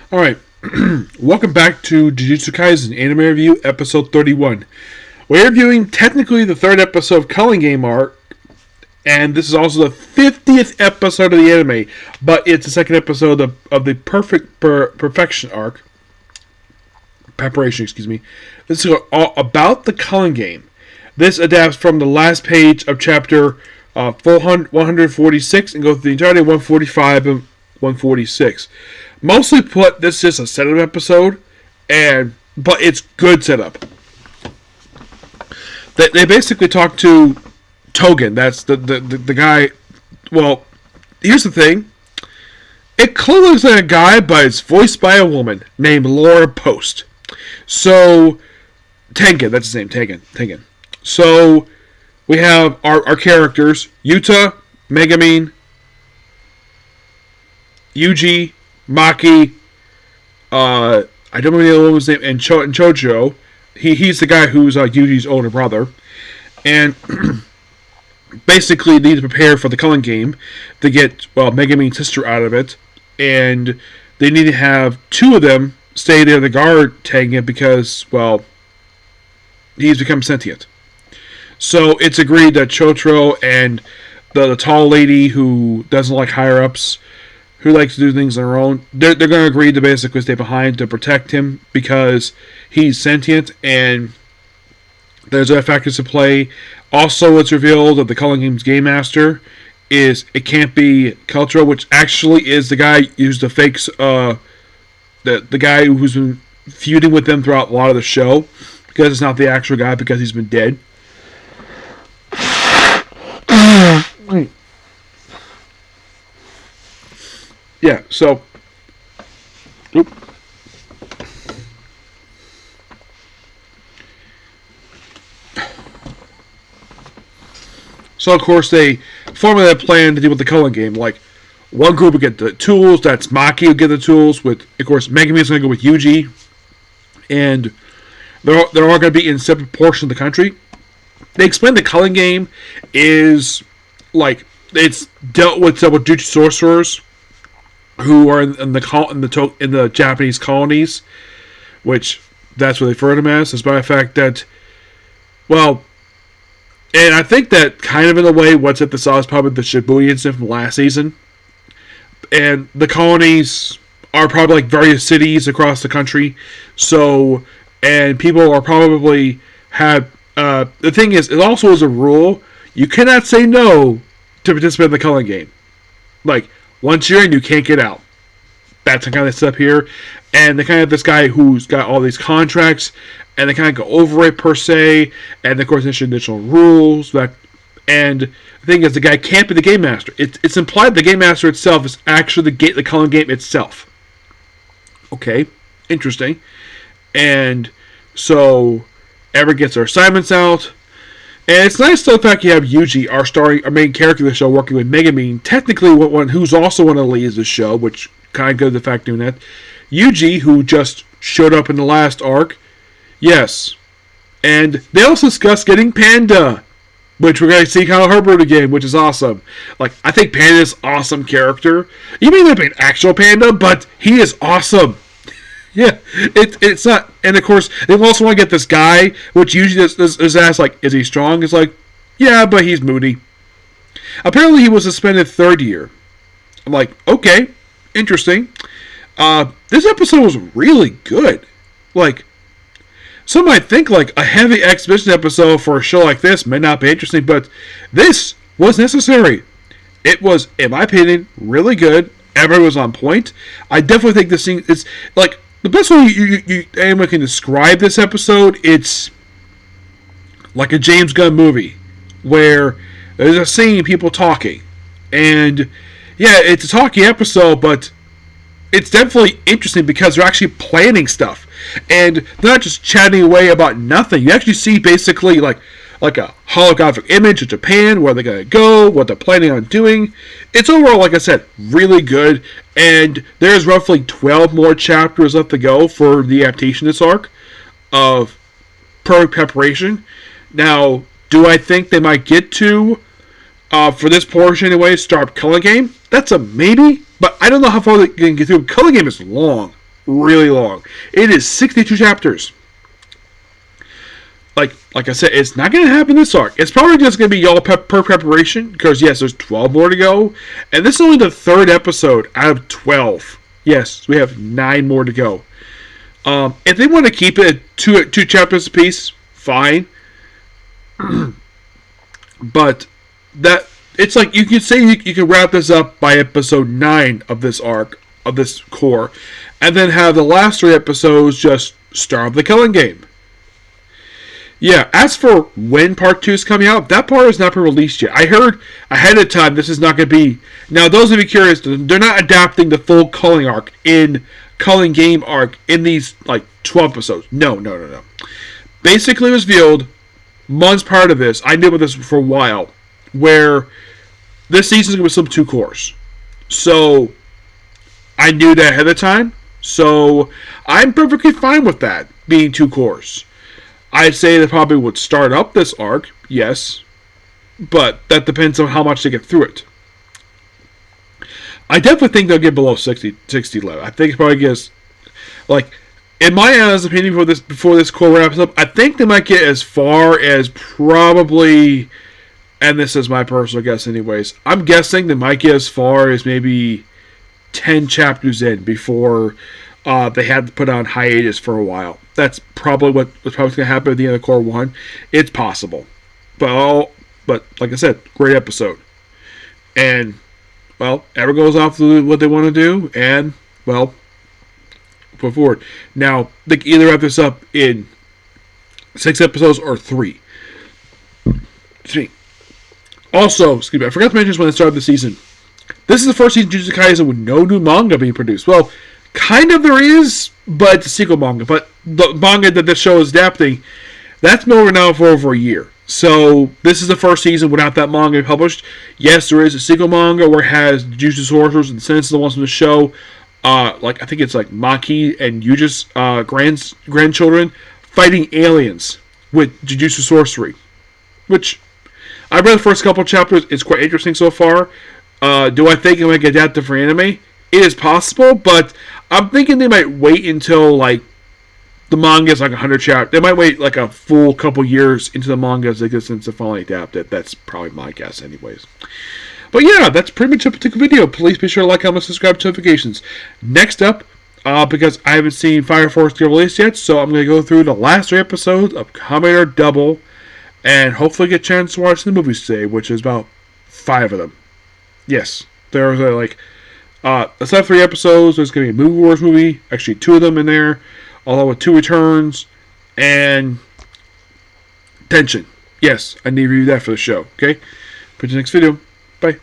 Alright, welcome back to Jujutsu Kaisen Anime Review, Episode 31. We're reviewing technically the third episode of Culling Game arc, and this is also the 50th episode of the anime, but it's the second episode of the Perfection arc. Preparation, excuse me. This is all about the Culling Game. This adapts from the last page of chapter 146 and goes through the entirety of 145 and 146. Mostly put, this is a setup episode, but it's good setup. They basically talk to Togen. That's the guy. Well, here's the thing. It clearly looks like a guy, but it's voiced by a woman named Laura Post. So, Tengen, that's his name, Tengen. So, we have our characters, Yuta, Megumin, Yuji, Maki, I don't remember the other woman's name, and Chojo. He's the guy who's Yuji's older brother. And basically need to prepare for the Culling Game to get, Megumin's sister out of it. And they need to have two of them stay there to guard Tengen because, he's become sentient. So it's agreed that Chotro and the tall lady who doesn't like higher-ups, who likes to do things on her own, they're going to agree to basically stay behind to protect him because he's sentient, and there's other factors to play. Also, it's revealed that the Culling Game's Game Master it can't be Cultro, which actually is the guy who's the fakes, the guy who's been feuding with them throughout a lot of the show, because it's not the actual guy because he's been dead. Yeah, so... So, of course, they formulate a plan to deal with the Culling Game. Like, one group will get the tools, that's Maki will get the tools, with, of course, Megumin's going to go with Yuji, and they're all going to be in separate portions of the country. They explain the Culling Game is, it's dealt with several Jujutsu sorcerers who are in the Japanese colonies, which that's what they refer to them as. As a matter of fact, that, and I think that kind of in a way, what's at the saw is probably the Shibuya incident from last season. And the colonies are probably like various cities across the country. So, and people are probably have, the thing is, it also is a rule, you cannot say no to participate in the Culling Game. Like, once you're in, you can't get out. That's the kind of stuff here. And they kind of have this guy who's got all these contracts, and they kind of go over it, per se. And, of course, there's additional rules. And the thing is, the guy can't be the Game Master. It's implied the Game Master itself is actually the Culling Game itself. Okay, interesting. And so, everyone gets their assignments out. And it's nice, though, the fact you have Yuji, our main character of the show, working with Megumin, technically who's also one of the leads of the show, which kind of goes to the fact doing that. Yuji, who just showed up in the last arc, yes. And they also discussed getting Panda, which we're going to see Kyle Herbert again, which is awesome. Like, I think Panda's an awesome character. He may not be an actual panda, but he is awesome. Yeah, it's not, and of course, they also want to get this guy, which usually is asked, like, is he strong? It's like, yeah, but he's moody. Apparently, he was suspended third year. I'm like, okay, interesting. This episode was really good. Like, some might think, like, a heavy exhibition episode for a show like this may not be interesting, but this was necessary. It was, in my opinion, really good. Everyone was on point. I definitely think this thing is, like, the best way anyone can describe this episode, it's like a James Gunn movie where there's a scene, people talking, and yeah, it's a talking episode, but it's definitely interesting because they're actually planning stuff, and they're not just chatting away about nothing. You actually see basically like a holographic image of Japan, where they're going to go, what they're planning on doing. It's overall, like I said, really good, and there's roughly 12 more chapters left to go for the adaptation of this arc of perfect preparation. Now, do I think they might get to, for this portion anyway, start Culling Game? That's a maybe, but I don't know how far they can get through. Culling Game is long. really long. It is 62 chapters. Like I said, it's not going to happen this arc. It's probably just going to be y'all per preparation, because yes, there's 12 more to go, and this is only the 3rd episode out of 12. Yes, we have 9 more to go. If they want to keep it two chapters apiece, fine. But that it's like you can say you can wrap this up by episode 9 of this arc of this core, and then have the last 3 episodes just start the Culling game. Yeah, as for when part 2 is coming out, that part has not been released yet. I heard ahead of time this is not going to be... Now, those of you curious, they're not adapting the full Culling arc in Culling game arc in these, 12 episodes. No. Basically, it was revealed months prior to this. I knew about this for a while, where this season is going to be some 2 cores. So, I knew that ahead of time. So, I'm perfectly fine with that, being 2 cores. I'd say they probably would start up this arc, yes, but that depends on how much they get through it. I definitely think they'll get below 60 level. I think it probably gets, in my honest opinion, before this core wraps up, I think they might get as far as probably, and this is my personal guess anyways, I'm guessing they might get as far as maybe 10 chapters in before they had to put on hiatus for a while. That's probably what's probably going to happen at the end of Core 1. It's possible. But like I said, great episode. And, well, everyone goes off to do what they want to do, and, well, put forward. Now, they can either wrap this up in 6 episodes or 3. Also, excuse me, I forgot to mention this when I started the season. This is the first season of Jujutsu Kaisen with no new manga being produced. Well, kind of there is, but it's a sequel manga. But the manga that this show is adapting, that's been over now for over a year. So this is the first season without that manga published. Yes, there is a sequel manga where it has Jujutsu Sorcerers and Sense of the ones from the show. I think it's like Maki and Yuji's grandchildren fighting aliens with Jujutsu Sorcery. Which, I read the first couple chapters. It's quite interesting so far. Do I think it might get adapted for anime? It is possible, but I'm thinking they might wait until, the manga is 100 chapters. They might wait, a full couple years into the manga's existence to finally adapt it. That's probably my guess anyways. But yeah, that's pretty much a particular video. Please be sure to like, comment, subscribe to notifications. Next up, because I haven't seen Fire Force get released yet, so I'm going to go through the last 3 episodes of Kamen Rider Double, and hopefully get a chance to watch the movies today, which is about 5 of them. Yes, there's aside 3 episodes, there's going to be a Movie Wars movie, actually 2 of them in there, along with 2 returns, and Tension. Yes, I need to review that for the show, okay? For the next video. Bye.